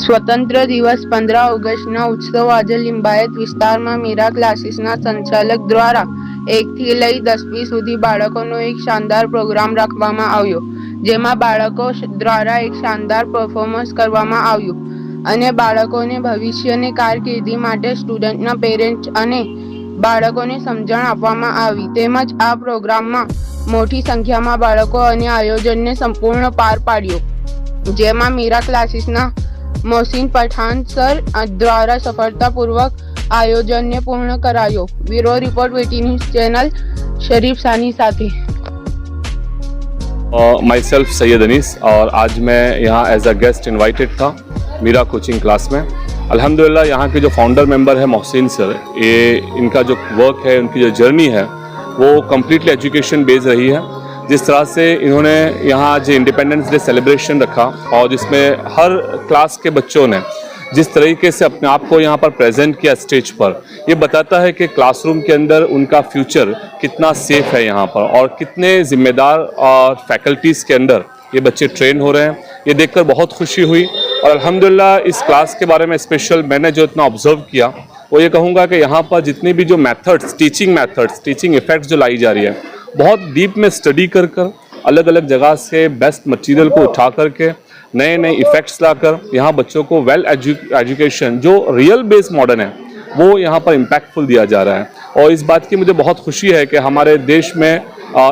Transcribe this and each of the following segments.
સ્વતંત્ર દિવસ 15 ઓગસ્ટના ઉત્સવ આજે લિંબાયત વિસ્તારમાં મીરા ક્લાસીસના સંચાલક દ્વારા 1 થી લઈ 10મી સુધી બાળકોનો એક શાનદાર પ્રોગ્રામ રાખવામાં આવ્યો, જેમાં બાળકો દ્વારા એક શાનદાર પરફોર્મન્સ કરવામાં આવ્યું અને બાળકોને ભવિષ્યની કારકિર્દી માટે સ્ટુડન્ટના પેરેન્ટ્સ અને બાળકોને સમજણ આપવામાં આવી. તેમજ આ પ્રોગ્રામમાં મોટી સંખ્યામાં બાળકો અને આયોજનને સંપૂર્ણ પાર પાડ્યો, જેમાં મીરા ક્લાસીસના મોહસિન પઠાણ સર દ્વારા સફળતાપૂર્વક આયોજનને પૂર્ણ કરાયો. બ્યુરો રિપોર્ટ વીટી ન્યૂઝ चैनल शरीफ सानी साथी. माई सेल्फ सैयद अनीस और आज मैं यहाँ एज अ गेस्ट इनवाइटेड था मीरा कोचिंग क्लास में. अल्हम्दुलिल्लाह यहाँ के जो फाउंडर मेंबर है मोहसिन सर, ये इनका जो वर्क है, उनकी जो जर्नी है वो कम्प्लीटली एजुकेशन बेस्ड रही है. जिस तरह से इन्होंने यहाँ आज इंडिपेंडेंस डे सेलिब्रेशन रखा और जिसमें हर क्लास के बच्चों ने जिस तरीके से अपने आप को यहाँ पर प्रेजेंट किया स्टेज पर, ये बताता है कि क्लासरूम के अंदर उनका फ्यूचर कितना सेफ है यहाँ पर और कितने जिम्मेदार और फैकल्टीज़ के अंदर ये बच्चे ट्रेन हो रहे हैं. ये देखकर बहुत खुशी हुई और अल्हम्दुलिल्लाह इस क्लास के बारे में स्पेशल मैंने जो इतना ऑब्जर्व किया वो ये कहूँगा कि यहाँ पर जितनी भी जो मेथड्स, टीचिंग इफेक्ट्स जो लाई जा रही है, बहुत डीप में स्टडी कर अलग अलग जगह से बेस्ट मटेरियल को उठा करके नए नए इफ़ेक्ट्स लाकर यहाँ बच्चों को वेल एजुकेशन जो रियल बेस्ड मॉडर्न है वो यहाँ पर इम्पैक्टफुल दिया जा रहा है. और इस बात की मुझे बहुत खुशी है कि हमारे देश में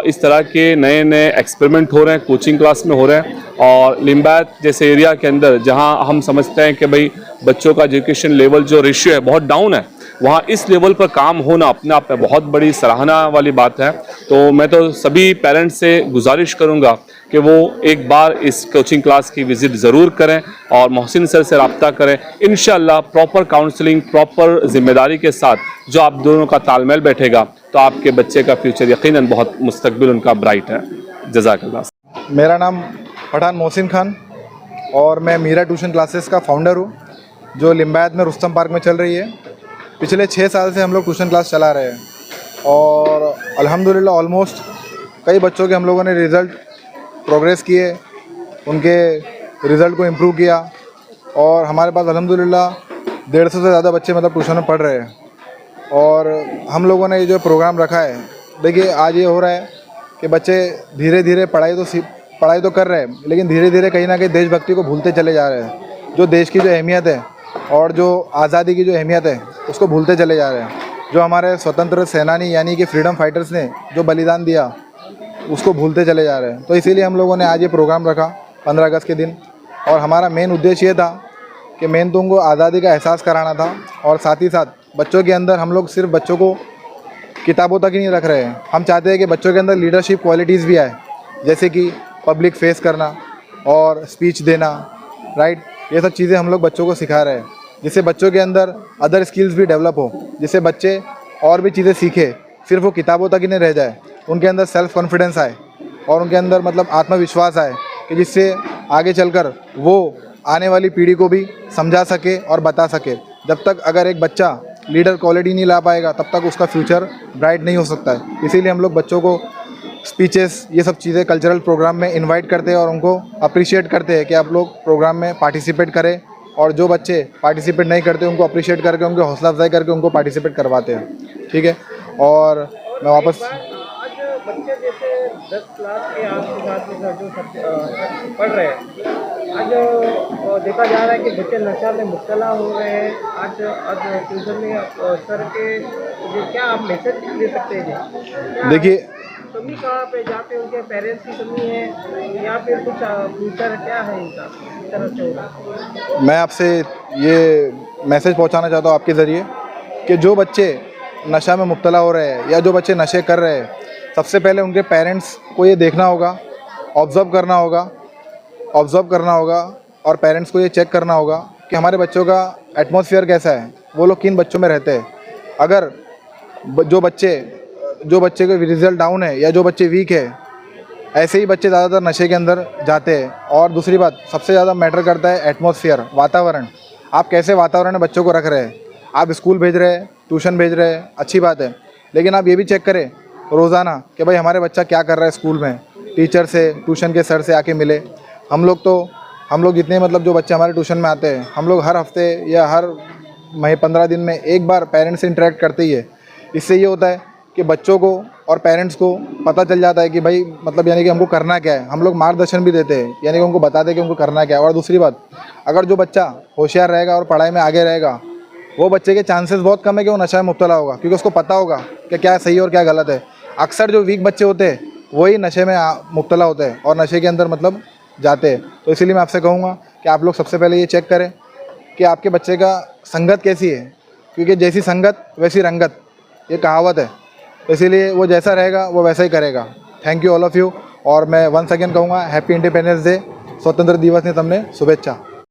इस तरह के नए नए एक्सपेरिमेंट हो रहे हैं, कोचिंग क्लास में हो रहे हैं. और लिंबायत जैसे एरिया के अंदर जहाँ हम समझते हैं कि भाई बच्चों का एजुकेशन लेवल जो रेशियो है बहुत डाउन है, वहाँ इस लेवल पर काम होना अपने आप में बहुत बड़ी सराहना वाली बात है. तो मैं तो सभी पेरेंट्स से गुजारिश करूँगा कि वो एक बार इस कोचिंग क्लास की विज़िट ज़रूर करें और मोहसिन सर से रब्ता करें. इंशाल्लाह प्रॉपर काउंसलिंग, प्रॉपर जिम्मेदारी के साथ जो आप दोनों का तालमेल बैठेगा तो आपके बच्चे का फ्यूचर यकीनन बहुत मुस्तकबिल उनका ब्राइट है. जज़ाकल्लाह. मेरा नाम पठान मोहसिन खान और मैं मीरा ट्यूशन क्लासेस का फाउंडर हूँ, जो लिंबायत में रुस्तम पार्क में चल रही है. पिछले 6 साल से हम लोग ट्यूशन क्लास चला रहे हैं और अल्हम्दुलिल्लाह ऑलमोस्ट कई बच्चों के हम लोगों ने रिज़ल्ट प्रोग्रेस किए, उनके रिज़ल्ट को इम्प्रूव किया और हमारे पास अल्हम्दुलिल्लाह 150 से ज़्यादा बच्चे मतलब ट्यूशन में पढ़ रहे हैं. और हम लोगों ने ये जो प्रोग्राम रखा है, देखिए आज ये हो रहा है कि बच्चे धीरे धीरे पढ़ाई तो कर रहे हैं, लेकिन धीरे धीरे कहीं ना कहीं देशभक्ति को भूलते चले जा रहे हैं. जो देश की जो अहमियत है और जो आज़ादी की जो अहमियत है उसको भूलते चले जा रहे हैं. जो हमारे स्वतंत्र सेनानी यानी कि फ्रीडम फाइटर्स ने जो बलिदान दिया उसको भूलते चले जा रहे हैं. तो इसीलिए हम लोगों ने आज ये प्रोग्राम रखा 15 अगस्त के दिन. और हमारा मेन उद्देश्य ये था कि मेन तो उनको आज़ादी का एहसास कराना था और साथ ही साथ बच्चों के अंदर हम लोग सिर्फ बच्चों को किताबों तक ही नहीं रख रहे हैं. हम चाहते हैं कि बच्चों के अंदर लीडरशिप क्वालिटीज़ भी आए, जैसे कि पब्लिक फेस करना और स्पीच देना, राइट. ये सब चीज़ें हम लोग बच्चों को सिखा रहे हैं, जिससे बच्चों के अंदर अदर स्किल्स भी डेवलप हो, जिससे बच्चे और भी चीज़ें सीखे, सिर्फ वो किताबों तक ही नहीं रह जाए. उनके अंदर सेल्फ़ कॉन्फिडेंस आए और उनके अंदर मतलब आत्मविश्वास आए कि जिससे आगे चलकर वो आने वाली पीढ़ी को भी समझा सके और बता सके. जब तक अगर एक बच्चा लीडर क्वालिटी नहीं ला पाएगा तब तक उसका फ्यूचर ब्राइट नहीं हो सकता है. इसीलिए हम लोग बच्चों को स्पीचेस, ये सब चीज़ें कल्चरल प्रोग्राम में इनवाइट करते हैं और उनको अप्रिशिएट करते हैं कि आप लोग प्रोग्राम में पार्टिसिपेट करें. और जो बच्चे पार्टिसिपेट नहीं करते उनको अप्रिशिएट करके, उनकी हौसला अफजाई करके उनको पार्टिसिपेट करवाते हैं. ठीक है. और मैं वापस बच्चे जैसे 10 क्लास के आपके साथ में जो पढ़ रहे हैं, आज देखा जा रहा है कि बच्चे नशा में मुब्तला हो रहे हैं. आज ट्यूशन में सर के क्या आप मैसेज दे सकते हैं? देखिए कमी कहाँ पे जाते उनके पेरेंट्स की कमी है या फिर कुछ फ्यूचर क्या है इनका, इस तरह से होगा. मैं आपसे ये मैसेज पहुँचाना चाहता हूँ आपके ज़रिए कि जो बच्चे नशा में मुब्तला हो रहे हैं या जो बच्चे नशे कर रहे हैं, सबसे पहले उनके पेरेंट्स को ये देखना होगा, ऑब्ज़र्व करना होगा और पेरेंट्स को ये चेक करना होगा कि हमारे बच्चों का एटमॉस्फेयर कैसा है, वो लोग किन बच्चों में रहते हैं. अगर जो बच्चे के रिज़ल्ट डाउन है या जो बच्चे वीक है, ऐसे ही बच्चे ज़्यादातर नशे के अंदर जाते हैं. और दूसरी बात सबसे ज़्यादा मैटर करता है एटमॉस्फेयर, वातावरण. आप कैसे वातावरण में बच्चों को रख रहे हैं. आप स्कूल भेज रहे हैं, ट्यूशन भेज रहे हैं, अच्छी बात है, लेकिन आप ये भी चेक करें रोज़ाना कि भाई हमारे बच्चा क्या कर रहा है स्कूल में. टीचर से, ट्यूशन के सर से आके मिले. हम लोग तो हम लोग जितने मतलब जो बच्चे हमारे ट्यूशन में आते हैं, हम लोग हर हफ्ते या हर 15 दिन में एक बार पेरेंट्स से इंटरेक्ट करते ही है। इससे ये होता है कि बच्चों को और पेरेंट्स को पता चल जाता है कि भाई मतलब यानी कि हमको करना क्या है। हम लोग मार्गदर्शन भी देते हैं, यानी कि उनको बताते हैं कि उनको करना क्या है। और दूसरी बात, अगर जो बच्चा होशियार रहेगा और पढ़ाई में आगे रहेगा, वो बच्चे के चांसेस बहुत कम है कि वो नशा में मुब्तला होगा, क्योंकि उसको पता होगा कि क्या सही और क्या गलत है। अक्सर जो वीक बच्चे होते हैं वही नशे में मुब्तला होते हैं और नशे के अंदर मतलब जाते हैं। तो इसीलिए मैं आपसे कहूँगा कि आप लोग सबसे पहले ये चेक करें कि आपके बच्चे का संगत कैसी है, क्योंकि जैसी संगत वैसी रंगत, ये कहावत है। तो इसीलिए वो जैसा रहेगा वो वैसा ही करेगा। Thank you all of you. और मैं वंस अगेन कहूँगा हैप्पी इंडिपेंडेंस डे, स्वतंत्र दिवस ने તમને શુભેચ્છા।